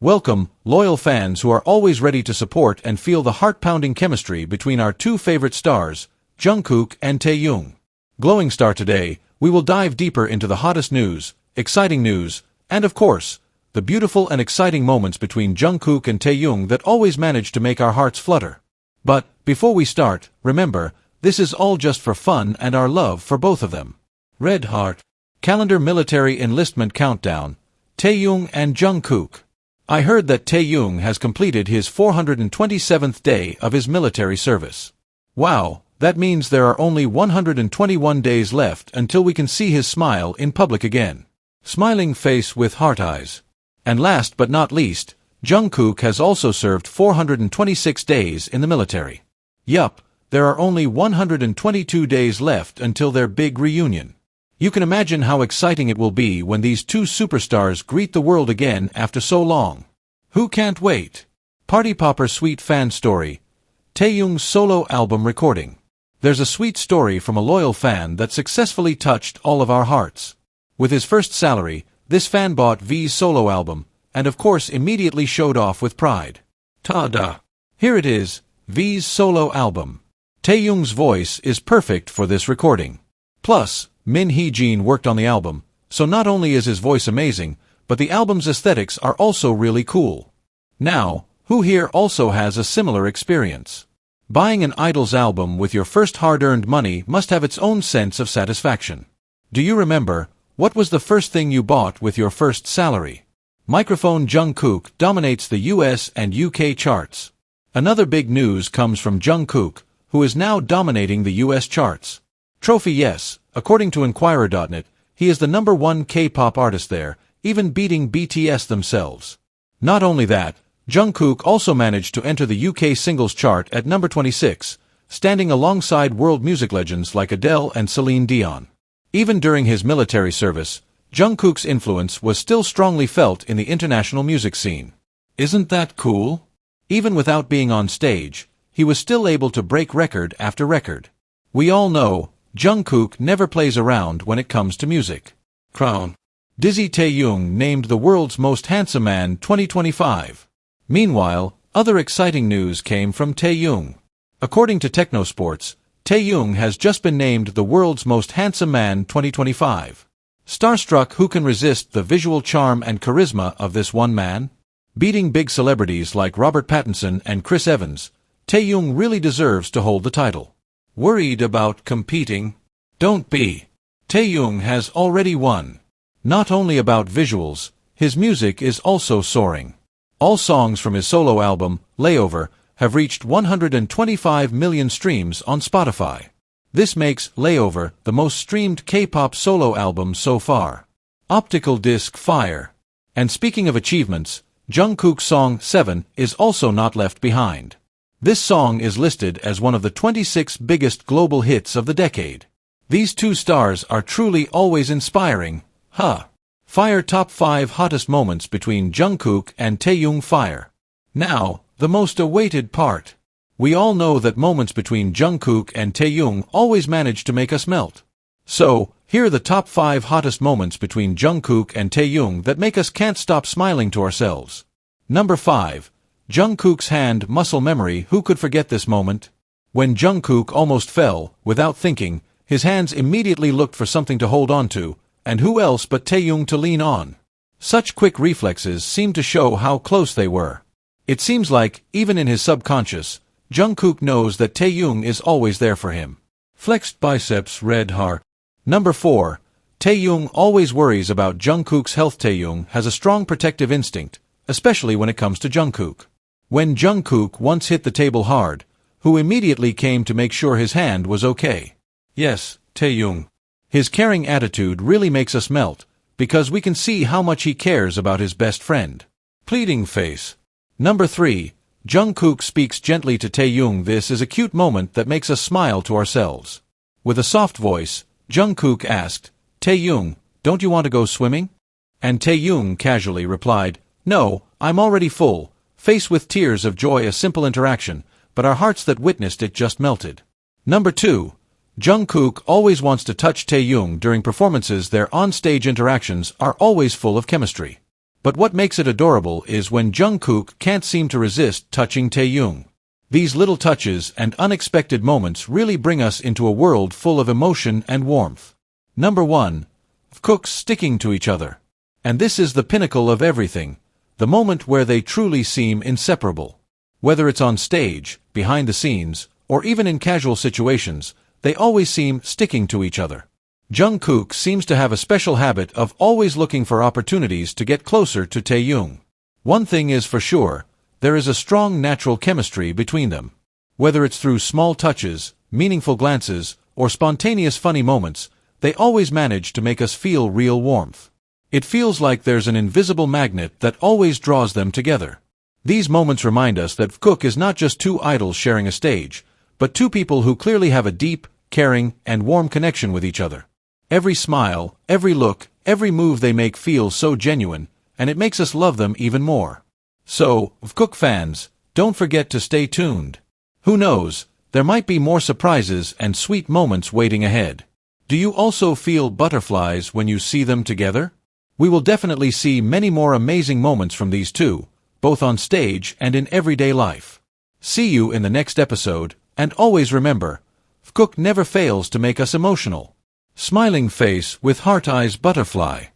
Welcome, loyal fans who are always ready to support and feel the heart-pounding chemistry between our two favorite stars, Jungkook and Taehyung. Glowing Star today, we will dive deeper into the hottest news, exciting news, and of course, the beautiful and exciting moments between Jungkook and Taehyung that always manage to make our hearts flutter. But, before we start, remember, this is all just for fun and our love for both of them. Red Heart. Calendar Military Enlistment Countdown. Taehyung and Jungkook. I heard that Taehyung has completed his 427th day of his military service. Wow, that means there are only 121 days left until we can see his smile in public again. Smiling face with heart eyes. And last but not least, Jungkook has also served 426 days in the military. Yup, there are only 122 days left until their big reunion. You can imagine how exciting it will be when these two superstars greet the world again after so long. Who can't wait? Party Popper Sweet Fan Story. Taehyung's solo album recording. There's a sweet story from a loyal fan that successfully touched all of our hearts. With his first salary, this fan bought V's solo album, and of course immediately showed off with pride. Ta-da! Here it is, V's solo album. Taehyung's voice is perfect for this recording. Plus, Min Hee-jin worked on the album, so not only is his voice amazing, but the album's aesthetics are also really cool. Now, who here also has a similar experience? Buying an idol's album with your first hard-earned money must have its own sense of satisfaction. Do you remember, what was the first thing you bought with your first salary? Microphone. Jungkook dominates the US and UK charts. Another big news comes from Jungkook, who is now dominating the US charts. Trophy. Yes, according to Inquirer.net, he is the #1 K-pop artist there, even beating BTS themselves. Not only that, Jungkook also managed to enter the UK singles chart at number 26, standing alongside world music legends like Adele and Celine Dion. Even during his military service, Jungkook's influence was still strongly felt in the international music scene. Isn't that cool? Even without being on stage, he was still able to break record after record. We all know, Jungkook never plays around when it comes to music. Crown. Dizzy. Taehyung named the world's most handsome man 2025. Meanwhile, other exciting news came from Taehyung. According to Technosports, Taehyung has just been named the world's most handsome man 2025. Starstruck, who can resist the visual charm and charisma of this one man? Beating big celebrities like Robert Pattinson and Chris Evans, Taehyung really deserves to hold the title. Worried about competing? Don't be. Taehyung has already won. Not only about visuals, his music is also soaring. All songs from his solo album, Layover, have reached 125 million streams on Spotify. This makes Layover the most streamed K-pop solo album so far. Optical Disc Fire. And speaking of achievements, Jungkook's song 7 is also not left behind. This song is listed as one of the 26 biggest global hits of the decade. These two stars are truly always inspiring, huh? Fire. Top 5 hottest moments between Jungkook and Taehyung. Fire. Now, the most awaited part. We all know that moments between Jungkook and Taehyung always manage to make us melt. So, here are the top 5 hottest moments between Jungkook and Taehyung that make us can't stop smiling to ourselves. Number 5. Jungkook's hand muscle memory. Who could forget this moment? When Jungkook almost fell, without thinking, his hands immediately looked for something to hold on to, and who else but Taehyung to lean on? Such quick reflexes seem to show how close they were. It seems like, even in his subconscious, Jungkook knows that Taehyung is always there for him. Flexed biceps. Red Heart. Number 4. Taehyung always worries about Jungkook's health. Taehyung has a strong protective instinct, especially when it comes to Jungkook. When Jungkook once hit the table hard, who immediately came to make sure his hand was okay? Yes, Taehyung. His caring attitude really makes us melt, because we can see how much he cares about his best friend. Pleading face. Number 3. Jungkook speaks gently to Taehyung. This is a cute moment that makes us smile to ourselves. With a soft voice, Jungkook asked, "Taehyung, don't you want to go swimming?" And Taehyung casually replied, "No, I'm already full," face with tears of joy. A simple interaction, but our hearts that witnessed it just melted. Number 2. Jungkook always wants to touch Taehyung during performances. Their on-stage interactions are always full of chemistry. But what makes it adorable is when Jungkook can't seem to resist touching Taehyung. These little touches and unexpected moments really bring us into a world full of emotion and warmth. Number 1. VKOOK sticking to each other. And this is the pinnacle of everything, the moment where they truly seem inseparable. Whether it's on stage, behind the scenes, or even in casual situations, they always seem sticking to each other. Jungkook seems to have a special habit of always looking for opportunities to get closer to Taehyung. One thing is for sure, there is a strong natural chemistry between them. Whether it's through small touches, meaningful glances, or spontaneous funny moments, they always manage to make us feel real warmth. It feels like there's an invisible magnet that always draws them together. These moments remind us that VKOOK is not just two idols sharing a stage, but two people who clearly have a deep, caring, and warm connection with each other. Every smile, every look, every move they make feels so genuine, and it makes us love them even more. So, VKOOK fans, don't forget to stay tuned. Who knows, there might be more surprises and sweet moments waiting ahead. Do you also feel butterflies when you see them together? We will definitely see many more amazing moments from these two, both on stage and in everyday life. See you in the next episode, and always remember, VKOOK never fails to make us emotional. Smiling face with heart eyes butterfly.